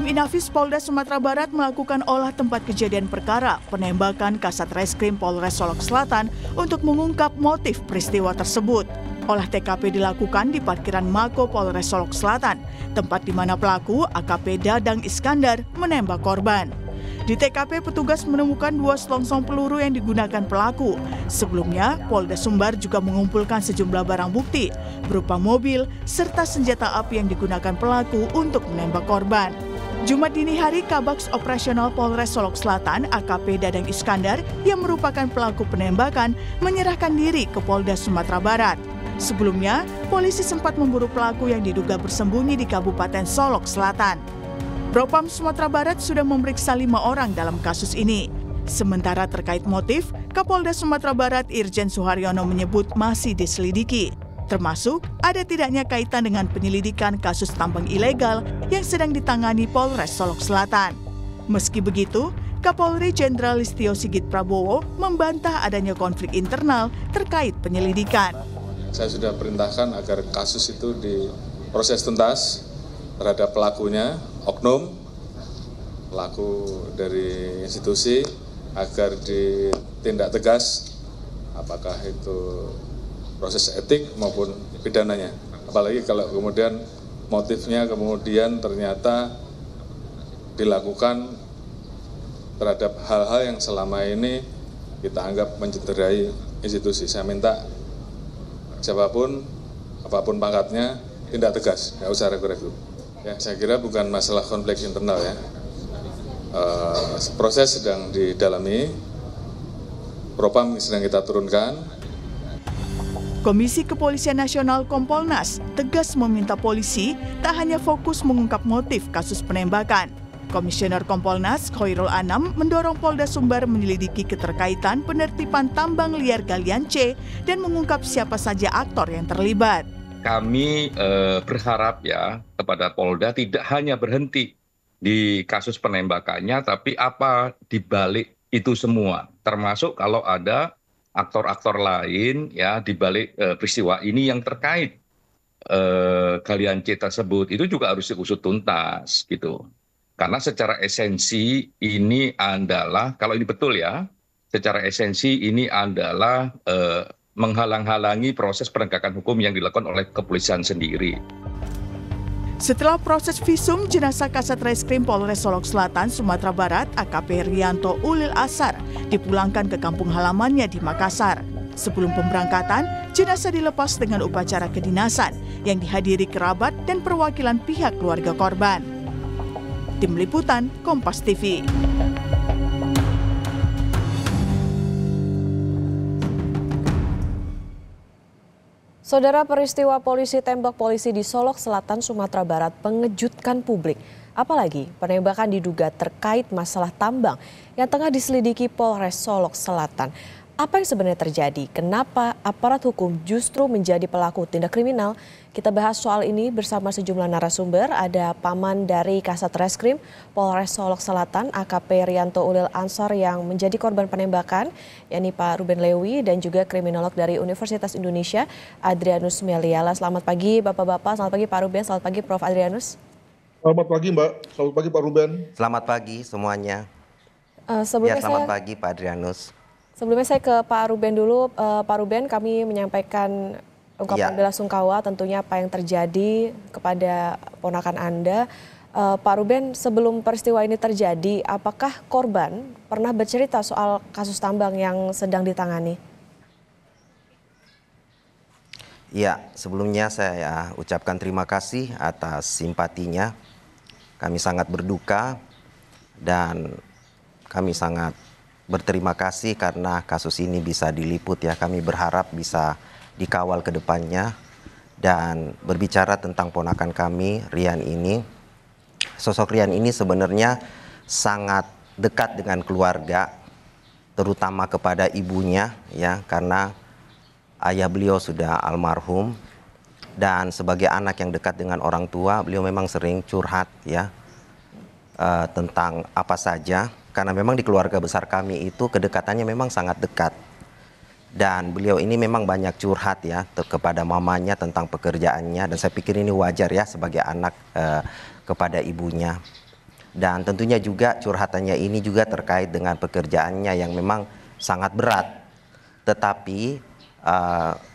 Inafis Polda Sumatera Barat melakukan olah tempat kejadian perkara penembakan Kasat Reskrim Polres Solok Selatan untuk mengungkap motif peristiwa tersebut. Olah TKP dilakukan di parkiran Mako Polres Solok Selatan, tempat di mana pelaku AKP Dadang Iskandar menembak korban. Di TKP petugas menemukan 2 selongsong peluru yang digunakan pelaku. Sebelumnya, Polda Sumbar juga mengumpulkan sejumlah barang bukti berupa mobil serta senjata api yang digunakan pelaku untuk menembak korban. Jumat dini hari, Kabaks Operasional Polres Solok Selatan AKP Dadang Iskandar yang merupakan pelaku penembakan menyerahkan diri ke Polda Sumatera Barat. Sebelumnya, polisi sempat memburu pelaku yang diduga bersembunyi di Kabupaten Solok Selatan. Propam Sumatera Barat sudah memeriksa 5 orang dalam kasus ini. Sementara terkait motif, Kapolda Sumatera Barat Irjen Suharyono menyebut masih diselidiki. Termasuk ada tidaknya kaitan dengan penyelidikan kasus tambang ilegal yang sedang ditangani Polres Solok Selatan. Meski begitu, Kapolri Jenderal Listio Sigit Prabowo membantah adanya konflik internal terkait penyelidikan. Saya sudah perintahkan agar kasus itu diproses tuntas terhadap pelakunya, oknum, pelaku dari institusi, agar ditindak tegas, apakah itu proses etik maupun pidananya. Apalagi kalau kemudian motifnya kemudian ternyata dilakukan terhadap hal-hal yang selama ini kita anggap mencederai institusi. Saya minta siapapun, apapun pangkatnya, tindak tegas, nggak usah ragu-ragu. Ya, saya kira bukan masalah konflik internal ya. Proses sedang didalami, propam sedang kita turunkan. Komisi Kepolisian Nasional Kompolnas tegas meminta polisi tak hanya fokus mengungkap motif kasus penembakan. Komisioner Kompolnas Khoirul Anam mendorong Polda Sumbar menyelidiki keterkaitan penertiban tambang liar galian C dan mengungkap siapa saja aktor yang terlibat. Kami berharap ya kepada Polda tidak hanya berhenti di kasus penembakannya, tapi apa di balik itu semua, termasuk kalau ada aktor-aktor lain ya di balik peristiwa ini yang terkait galian C tersebut, itu juga harus diusut tuntas gitu. Karena secara esensi ini adalah, kalau ini betul ya, secara esensi ini adalah menghalang-halangi proses penegakan hukum yang dilakukan oleh kepolisian sendiri. Setelah proses visum, jenazah Kasat Reskrim Polres Solok Selatan, Sumatera Barat, AKP Rianto Ulil Asar, dipulangkan ke kampung halamannya di Makassar. Sebelum pemberangkatan, jenazah dilepas dengan upacara kedinasan yang dihadiri kerabat dan perwakilan pihak keluarga korban. Tim Liputan, Kompas TV. Saudara, peristiwa polisi tembak polisi di Solok Selatan, Sumatera Barat mengejutkan publik. Apalagi penembakan diduga terkait masalah tambang yang tengah diselidiki Polres Solok Selatan. Apa yang sebenarnya terjadi? Kenapa aparat hukum justru menjadi pelaku tindak kriminal? Kita bahas soal ini bersama sejumlah narasumber. Ada paman dari Kasat Reskrim Polres Solok Selatan, AKP Rianto Ulil Ansor yang menjadi korban penembakan, yakni Pak Ruben Lewi, dan juga kriminolog dari Universitas Indonesia, Adrianus Meliala. Selamat pagi Bapak-Bapak, selamat pagi Pak Ruben, selamat pagi Prof. Adrianus. Selamat pagi Mbak, selamat pagi Pak Ruben. Selamat pagi semuanya. Selamat pagi Pak Adrianus. Sebelumnya saya ke Pak Ruben dulu. Pak Ruben, kami menyampaikan ungkapan bela sungkawa tentunya apa yang terjadi kepada ponakan Anda. Pak Ruben, sebelum peristiwa ini terjadi, apakah korban pernah bercerita soal kasus tambang yang sedang ditangani? Ya, sebelumnya saya ucapkan terima kasih atas simpatinya. Kami sangat berduka dan kami sangat berterima kasih karena kasus ini bisa diliput ya. Kami berharap bisa dikawal ke depannya. Dan berbicara tentang ponakan kami, Rian ini, sosok Rian ini sebenarnya sangat dekat dengan keluarga, terutama kepada ibunya ya, karena ayah beliau sudah almarhum. Dan sebagai anak yang dekat dengan orang tua, beliau memang sering curhat ya tentang apa saja. Karena memang di keluarga besar kami itu kedekatannya memang sangat dekat. Dan beliau ini memang banyak curhat ya kepada mamanya tentang pekerjaannya. Dan saya pikir ini wajar ya sebagai anak kepada ibunya. Dan tentunya juga curhatannya ini juga terkait dengan pekerjaannya yang memang sangat berat. Tetapi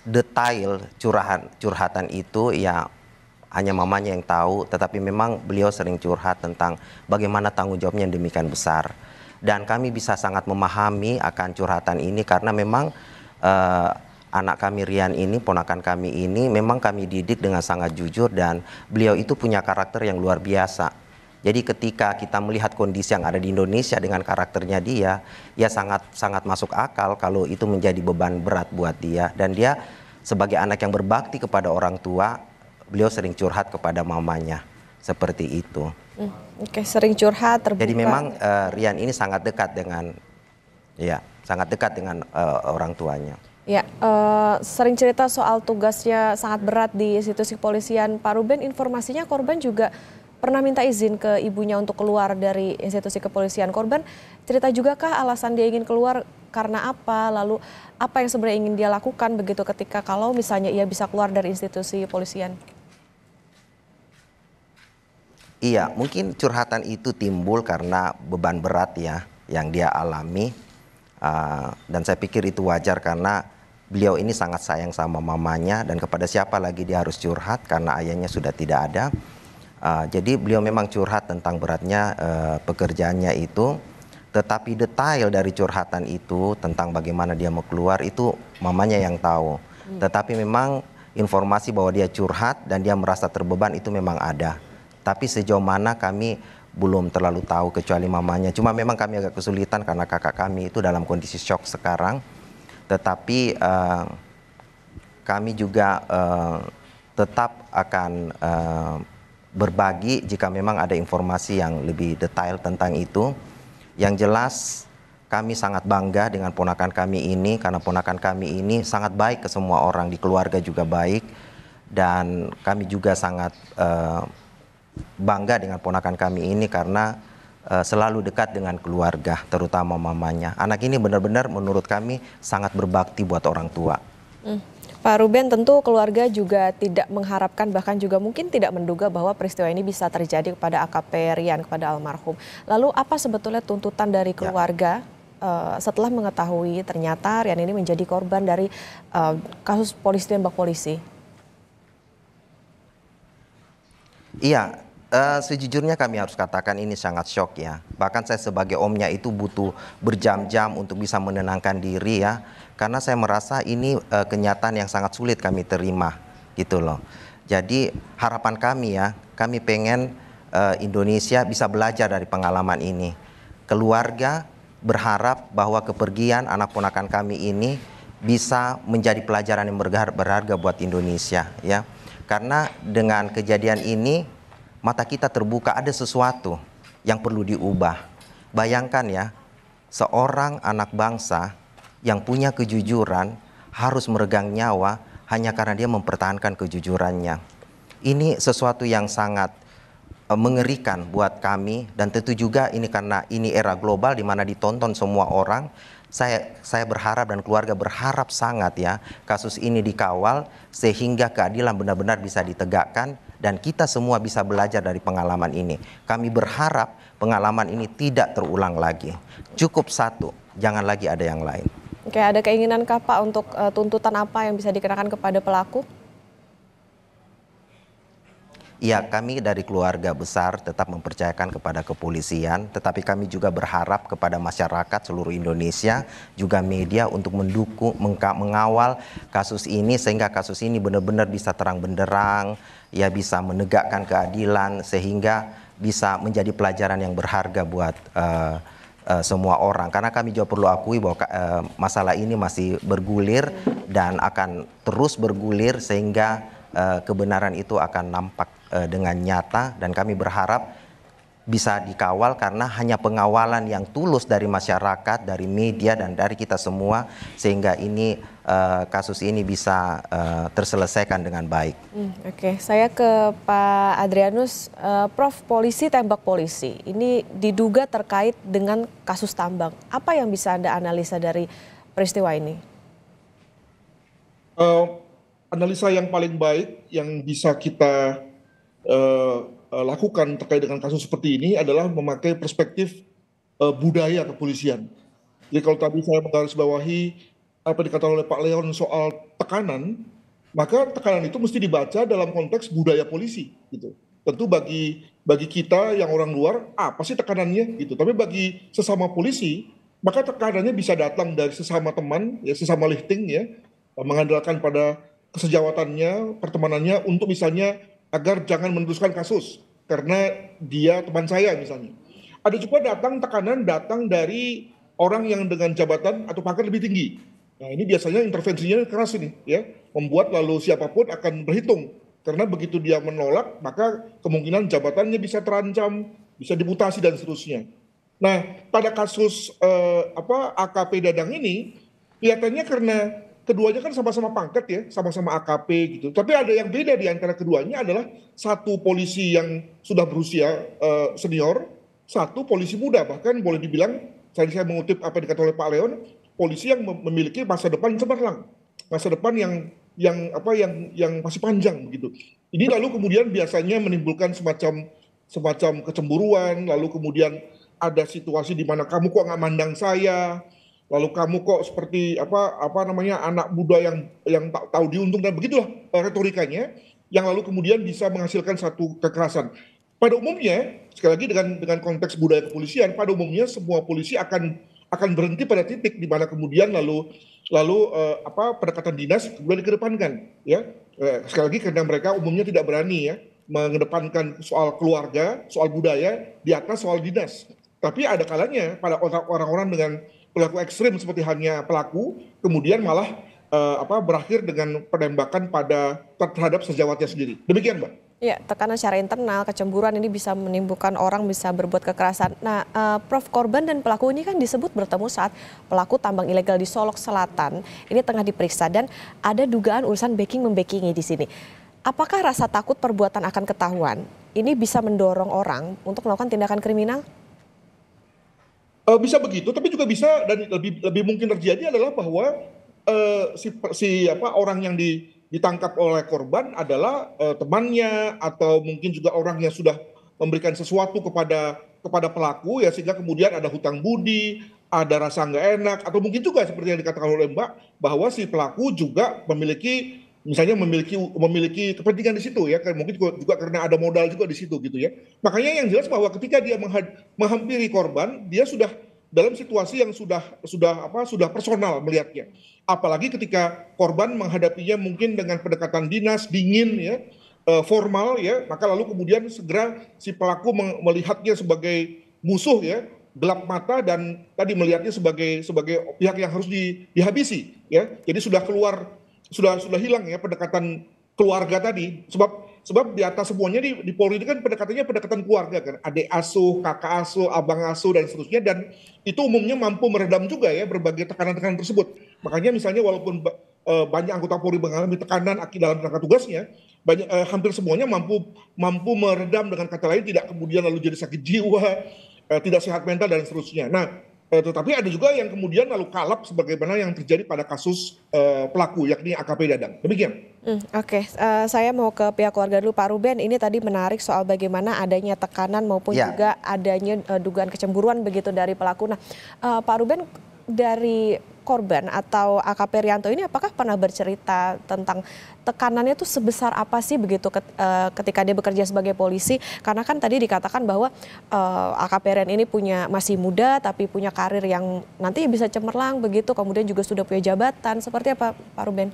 detail curhatan itu ya hanya mamanya yang tahu, tetapi memang beliau sering curhat tentang bagaimana tanggung jawabnya yang demikian besar. Dan kami bisa sangat memahami akan curhatan ini karena memang anak kami Rian ini, ponakan kami ini memang kami didik dengan sangat jujur dan beliau itu punya karakter yang luar biasa. Jadi ketika kita melihat kondisi yang ada di Indonesia dengan karakternya dia, ya sangat masuk akal kalau itu menjadi beban berat buat dia. Dan dia sebagai anak yang berbakti kepada orang tua, beliau sering curhat kepada mamanya, seperti itu. Oke, sering curhat, terbuka. Jadi memang Rian ini sangat dekat dengan orang tuanya. Ya, sering cerita soal tugasnya sangat berat di institusi kepolisian. Pak Ruben, informasinya korban juga pernah minta izin ke ibunya untuk keluar dari institusi kepolisian. Korban cerita juga kah alasan dia ingin keluar karena apa? Lalu apa yang sebenarnya ingin dia lakukan begitu ketika kalau misalnya ia bisa keluar dari institusi kepolisian? Iya, mungkin curhatan itu timbul karena beban berat ya yang dia alami. Dan saya pikir itu wajar karena beliau ini sangat sayang sama mamanya dan kepada siapa lagi dia harus curhat karena ayahnya sudah tidak ada. Jadi beliau memang curhat tentang beratnya pekerjaannya itu, tetapi detail dari curhatan itu tentang bagaimana dia mau keluar itu mamanya yang tahu. Tetapi memang informasi bahwa dia curhat dan dia merasa terbeban itu memang ada. Tapi sejauh mana kami belum terlalu tahu kecuali mamanya. Cuma memang kami agak kesulitan karena kakak kami itu dalam kondisi shock sekarang. Tetapi kami juga tetap akan berbagi jika memang ada informasi yang lebih detail tentang itu. Yang jelas kami sangat bangga dengan ponakan kami ini karena ponakan kami ini sangat baik ke semua orang, di keluarga juga baik. Dan kami juga sangat bangga dengan ponakan kami ini karena selalu dekat dengan keluarga, terutama mamanya. Anak ini benar-benar menurut kami sangat berbakti buat orang tua. Pak Ruben, tentu keluarga juga tidak mengharapkan, bahkan juga mungkin tidak menduga bahwa peristiwa ini bisa terjadi kepada AKP Rian, kepada almarhum. Lalu apa sebetulnya tuntutan dari keluarga setelah mengetahui ternyata Rian ini menjadi korban dari kasus polisi tembak polisi? Iya, sejujurnya kami harus katakan ini sangat shock ya. Bahkan saya sebagai omnya itu butuh berjam-jam untuk bisa menenangkan diri ya. Karena saya merasa ini kenyataan yang sangat sulit kami terima gitu loh. Jadi harapan kami ya, kami pengen Indonesia bisa belajar dari pengalaman ini. Keluarga berharap bahwa kepergian anak ponakan kami ini bisa menjadi pelajaran yang berharga buat Indonesia ya. Karena dengan kejadian ini mata kita terbuka, ada sesuatu yang perlu diubah. Bayangkan ya, seorang anak bangsa yang punya kejujuran harus meregang nyawa hanya karena dia mempertahankan kejujurannya. Ini sesuatu yang sangat mengerikan buat kami dan tentu juga ini karena ini era global di mana ditonton semua orang. Saya berharap dan keluarga berharap sangat ya kasus ini dikawal sehingga keadilan benar-benar bisa ditegakkan dan kita semua bisa belajar dari pengalaman ini. Kami berharap pengalaman ini tidak terulang lagi. Cukup satu, jangan lagi ada yang lain. Oke, ada keinginan kah Pak untuk tuntutan apa yang bisa dikenakan kepada pelaku? Ya, kami dari keluarga besar tetap mempercayakan kepada kepolisian, tetapi kami juga berharap kepada masyarakat seluruh Indonesia, juga media untuk mendukung, mengawal kasus ini sehingga kasus ini benar-benar bisa terang benderang, ya bisa menegakkan keadilan sehingga bisa menjadi pelajaran yang berharga buat semua orang. Karena kami juga perlu akui bahwa masalah ini masih bergulir dan akan terus bergulir sehingga kebenaran itu akan nampak dengan nyata dan kami berharap bisa dikawal karena hanya pengawalan yang tulus dari masyarakat, dari media dan dari kita semua sehingga ini kasus ini bisa terselesaikan dengan baik. Oke, saya ke Pak Adrianus. Prof, polisi tembak polisi ini diduga terkait dengan kasus tambang. Apa yang bisa Anda analisa dari peristiwa ini? Analisa yang paling baik yang bisa kita lakukan terkait dengan kasus seperti ini adalah memakai perspektif budaya kepolisian. Jadi kalau tadi saya menggarisbawahi apa dikatakan oleh Pak Leon soal tekanan, maka tekanan itu mesti dibaca dalam konteks budaya polisi gitu. Tentu bagi kita yang orang luar apa sih tekanannya gitu. Tapi bagi sesama polisi, maka tekanannya bisa datang dari sesama teman, ya sesama lifting ya, mengandalkan pada kesejawatannya, pertemanannya untuk misalnya agar jangan meneruskan kasus karena dia teman saya misalnya. Ada juga tekanan datang dari orang yang dengan jabatan atau pangkat lebih tinggi. Nah ini biasanya intervensinya keras ini ya, membuat lalu siapapun akan berhitung karena begitu dia menolak maka kemungkinan jabatannya bisa terancam, bisa dimutasi dan seterusnya. Nah pada kasus AKP Dadang ini kelihatannya karena keduanya kan sama-sama pangkat ya, sama-sama AKP gitu. Tapi ada yang beda di antara keduanya adalah satu polisi yang sudah berusia senior, satu polisi muda. Bahkan boleh dibilang, saya mengutip apa yang dikatakan oleh Pak Leon, polisi yang memiliki masa depan cemerlang, masa depan yang masih panjang begitu. Ini lalu kemudian biasanya menimbulkan semacam kecemburuan, lalu kemudian ada situasi di mana kamu kok nggak mandang saya, lalu kamu kok seperti anak muda yang tak tahu diuntung, dan begitulah retorikanya yang lalu kemudian bisa menghasilkan satu kekerasan. Pada umumnya sekali lagi dengan konteks budaya kepolisian, pada umumnya semua polisi akan berhenti pada titik di mana kemudian lalu pendekatan dinas kemudian dikedepankan ya. Sekali lagi karena mereka umumnya tidak berani ya mengedepankan soal keluarga, soal budaya di atas soal dinas. Tapi ada kalanya pada orang-orang dengan pelaku ekstrim seperti hanya pelaku, kemudian malah berakhir dengan penembakan terhadap sejawatnya sendiri. Demikian, Mbak. Ya, tekanan secara internal, kecemburuan ini bisa menimbulkan orang bisa berbuat kekerasan. Nah, Prof, korban dan pelaku ini kan disebut bertemu saat pelaku tambang ilegal di Solok Selatan ini tengah diperiksa dan ada dugaan urusan membackingi di sini. Apakah rasa takut perbuatan akan ketahuan ini bisa mendorong orang untuk melakukan tindakan kriminal? Bisa begitu, tapi juga bisa dan lebih mungkin terjadi adalah bahwa orang yang ditangkap oleh korban adalah temannya atau mungkin juga orang yang sudah memberikan sesuatu kepada pelaku ya, sehingga kemudian ada hutang budi, ada rasa nggak enak, atau mungkin juga seperti yang dikatakan oleh Mbak bahwa si pelaku juga memiliki kepentingan di situ ya, mungkin juga karena ada modal juga di situ gitu ya. Makanya yang jelas bahwa ketika dia menghampiri korban, dia sudah dalam situasi yang sudah personal melihatnya. Apalagi ketika korban menghadapinya mungkin dengan pendekatan dinas, dingin ya, formal ya, maka lalu kemudian segera si pelaku melihatnya sebagai musuh ya, gelap mata, dan tadi melihatnya sebagai pihak yang harus dihabisi ya. Jadi sudah hilang ya pendekatan keluarga tadi, sebab di atas semuanya di Polri ini kan pendekatan keluarga kan, adik asuh, kakak asuh, abang asuh dan seterusnya, dan itu umumnya mampu meredam juga ya berbagai tekanan-tekanan tersebut. Makanya misalnya walaupun banyak anggota Polri mengalami tekanan dalam rangka tugasnya, hampir semuanya mampu meredam, dengan kata lain tidak kemudian lalu jadi sakit jiwa, tidak sehat mental dan seterusnya. Nah, tetapi ada juga yang kemudian lalu kalap sebagaimana yang terjadi pada kasus pelaku yakni AKP Dadang. Demikian. Oke. Saya mau ke pihak keluarga dulu, Pak Ruben. Ini tadi menarik soal bagaimana adanya tekanan maupun juga adanya dugaan kecemburuan begitu dari pelaku. Nah, Pak Ruben, dari korban atau AKP Rianto ini apakah pernah bercerita tentang tekanannya itu sebesar apa sih begitu ketika dia bekerja sebagai polisi? Karena kan tadi dikatakan bahwa AKP Rian ini masih muda tapi punya karir yang nanti bisa cemerlang begitu, kemudian juga sudah punya jabatan. Seperti apa, Pak Ruben?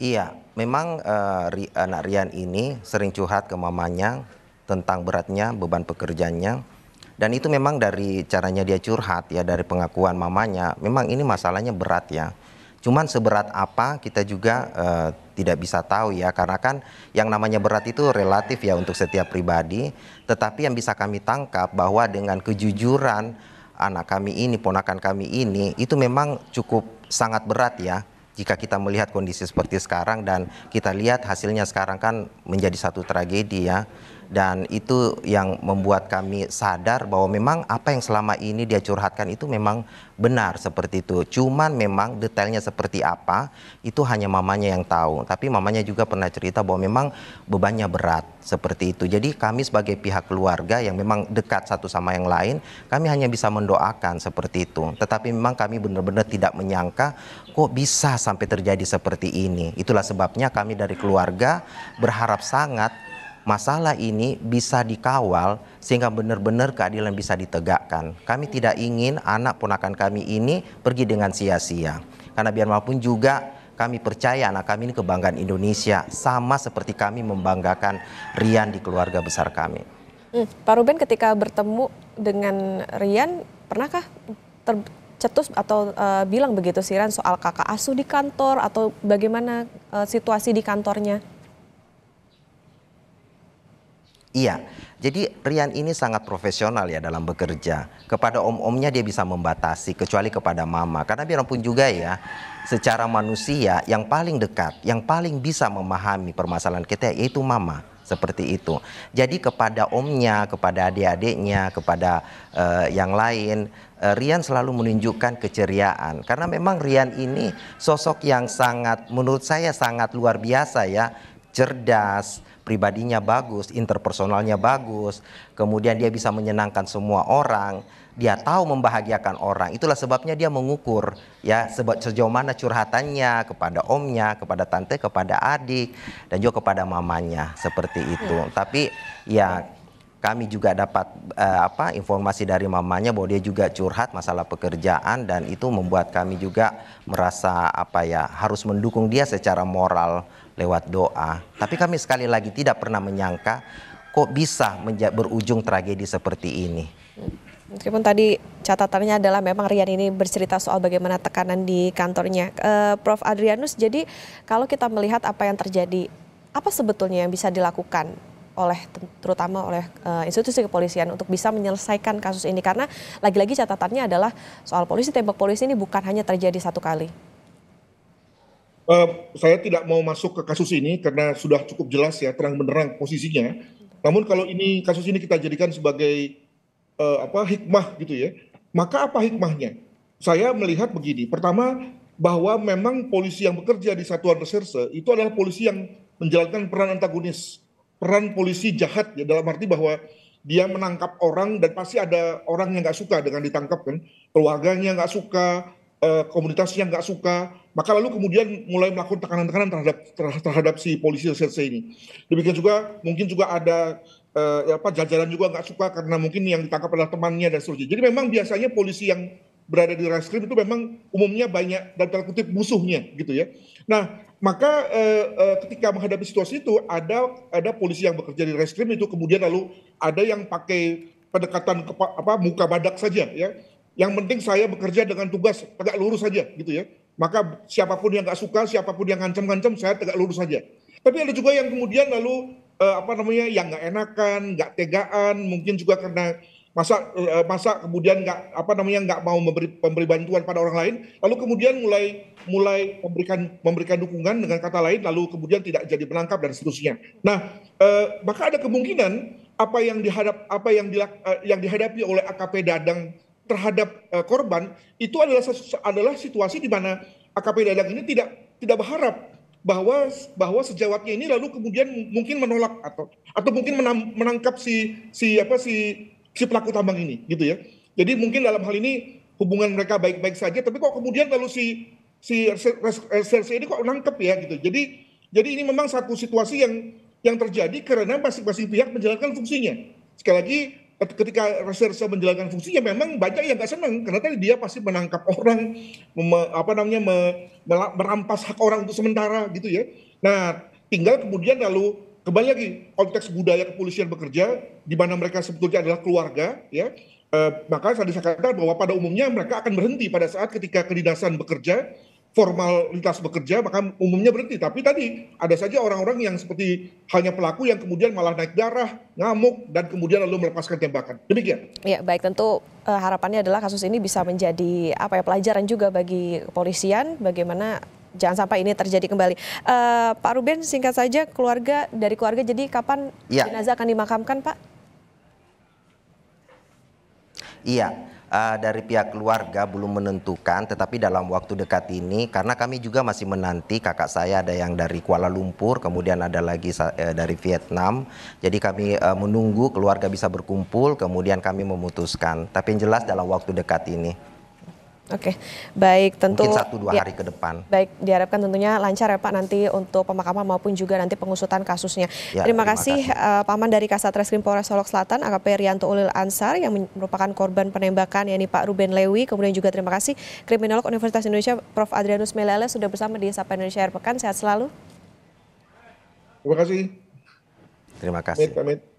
Iya, memang anak Rian ini sering curhat ke mamanya tentang beratnya beban pekerjaannya. Dan itu memang dari caranya dia curhat ya, dari pengakuan mamanya, memang ini masalahnya berat ya. Cuman seberat apa kita juga tidak bisa tahu ya, karena kan yang namanya berat itu relatif ya untuk setiap pribadi. Tetapi yang bisa kami tangkap bahwa dengan kejujuran anak kami ini, ponakan kami ini, itu memang cukup sangat berat ya. Jika kita melihat kondisi seperti sekarang dan kita lihat hasilnya sekarang kan menjadi satu tragedi ya. Dan itu yang membuat kami sadar bahwa memang apa yang selama ini dia curhatkan itu memang benar seperti itu. Cuman memang detailnya seperti apa itu hanya mamanya yang tahu. Tapi mamanya juga pernah cerita bahwa memang bebannya berat seperti itu. Jadi kami sebagai pihak keluarga yang memang dekat satu sama yang lain, kami hanya bisa mendoakan seperti itu. Tetapi memang kami benar-benar tidak menyangka kok bisa sampai terjadi seperti ini. Itulah sebabnya kami dari keluarga berharap sangat masalah ini bisa dikawal sehingga benar-benar keadilan bisa ditegakkan. Kami tidak ingin anak ponakan kami ini pergi dengan sia-sia. Karena biar maupun juga kami percaya anak kami ini kebanggaan Indonesia, sama seperti kami membanggakan Rian di keluarga besar kami. Pak Ruben, ketika bertemu dengan Rian, pernahkah tercetus atau bilang begitu sih Rian soal kakak asuh di kantor atau bagaimana situasi di kantornya? Iya, jadi Rian ini sangat profesional ya dalam bekerja. Kepada om-omnya dia bisa membatasi, kecuali kepada mama. Karena biarpun juga ya, secara manusia yang paling dekat, yang paling bisa memahami permasalahan kita yaitu mama. Seperti itu. Jadi kepada omnya, kepada adik-adiknya, kepada yang lain, Rian selalu menunjukkan keceriaan. Karena memang Rian ini sosok yang sangat, menurut saya sangat luar biasa ya, cerdas, pribadinya bagus, interpersonalnya bagus, kemudian dia bisa menyenangkan semua orang, dia tahu membahagiakan orang. Itulah sebabnya dia mengukur ya sejauh mana curhatannya kepada omnya, kepada tante, kepada adik, dan juga kepada mamanya seperti itu. Tapi ya kami juga dapat informasi dari mamanya bahwa dia juga curhat masalah pekerjaan, dan itu membuat kami juga merasa harus mendukung dia secara moral lewat doa. Tapi kami sekali lagi tidak pernah menyangka kok bisa berujung tragedi seperti ini. Meskipun tadi catatannya adalah memang Rian ini bercerita soal bagaimana tekanan di kantornya. Prof. Adrianus, jadi kalau kita melihat apa yang terjadi, apa sebetulnya yang bisa dilakukan terutama oleh institusi kepolisian untuk bisa menyelesaikan kasus ini? Karena lagi-lagi catatannya adalah soal polisi tembak polisi ini bukan hanya terjadi satu kali. Saya tidak mau masuk ke kasus ini karena sudah cukup jelas ya terang benderang posisinya. Namun kalau kasus ini kita jadikan sebagai hikmah gitu ya, maka apa hikmahnya? Saya melihat begini, pertama bahwa memang polisi yang bekerja di satuan reserse itu adalah polisi yang menjalankan peran antagonis, peran polisi jahat ya, dalam arti bahwa dia menangkap orang dan pasti ada orang yang nggak suka dengan ditangkap kan, keluarganya nggak suka, komunitasnya nggak suka, maka lalu kemudian mulai melakukan tekanan-tekanan terhadap si polisi reserse ini. Demikian juga mungkin juga ada jajaran juga nggak suka karena mungkin yang ditangkap adalah temannya dan seterusnya. Jadi memang biasanya polisi yang berada di reskrim itu memang umumnya banyak dan tanda kutip musuhnya gitu ya. Nah maka ketika menghadapi situasi itu ada polisi yang bekerja di reskrim itu kemudian lalu ada yang pakai pendekatan muka badak saja ya. Yang penting saya bekerja dengan tugas tegak lurus saja gitu ya. Maka siapapun yang nggak suka, siapapun yang ngancam-ngancam, saya tegak lurus saja. Tapi ada juga yang kemudian lalu yang nggak enakan, nggak tegaan, mungkin juga karena masa kemudian nggak mau memberi bantuan pada orang lain, lalu kemudian mulai memberikan dukungan dengan kata lain, lalu kemudian tidak jadi menangkap dan seterusnya. Nah, maka ada kemungkinan apa yang dihadapi oleh AKP Dadang terhadap korban itu adalah situasi di mana AKP Dadang ini tidak berharap bahwa sejawatnya ini lalu kemudian mungkin menolak atau mungkin menangkap si pelaku tambang ini gitu ya. Jadi mungkin dalam hal ini hubungan mereka baik-baik saja, tapi kok kemudian lalu si reserse ini kok nangkep ya gitu. Jadi ini memang satu situasi yang terjadi karena masing-masing pihak menjalankan fungsinya. Sekali lagi ketika reserse menjalankan fungsinya memang banyak yang nggak senang karena tadi dia pasti menangkap orang, merampas hak orang untuk sementara gitu ya. Nah, tinggal kemudian lalu kembali lagi konteks budaya kepolisian bekerja di mana mereka sebetulnya adalah keluarga ya. Maka saya katakan bahwa pada umumnya mereka akan berhenti pada saat ketika kedinasan bekerja, formalitas bekerja, maka umumnya berhenti. Tapi tadi ada saja orang-orang yang seperti halnya pelaku yang kemudian malah naik darah, ngamuk, dan kemudian lalu melepaskan tembakan. Demikian. Ya, baik, tentu harapannya adalah kasus ini bisa menjadi pelajaran juga bagi kepolisian, bagaimana jangan sampai ini terjadi kembali. Pak Ruben, singkat saja, dari keluarga jadi kapan jenazah akan dimakamkan, Pak? Iya, dari pihak keluarga belum menentukan, tetapi dalam waktu dekat ini, karena kami juga masih menanti kakak saya ada yang dari Kuala Lumpur, kemudian ada lagi dari Vietnam. Jadi kami menunggu keluarga bisa berkumpul, kemudian kami memutuskan. Tapi yang jelas dalam waktu dekat ini. Oke, baik, tentu mungkin 1-2 hari ke depan. Baik, diharapkan tentunya lancar ya Pak nanti untuk pemakaman maupun juga nanti pengusutan kasusnya. Terima kasih Paman dari Kasat Reskrim Polres Solok Selatan, AKP Rianto Ulil Ansar yang merupakan korban penembakan, yakni Pak Ruben Lewi. Kemudian juga terima kasih Kriminolog Universitas Indonesia Prof. Adrianus Melale sudah bersama di Sapa Indonesia Akhir Pekan. Sehat selalu. Terima kasih. Terima kasih. Amit.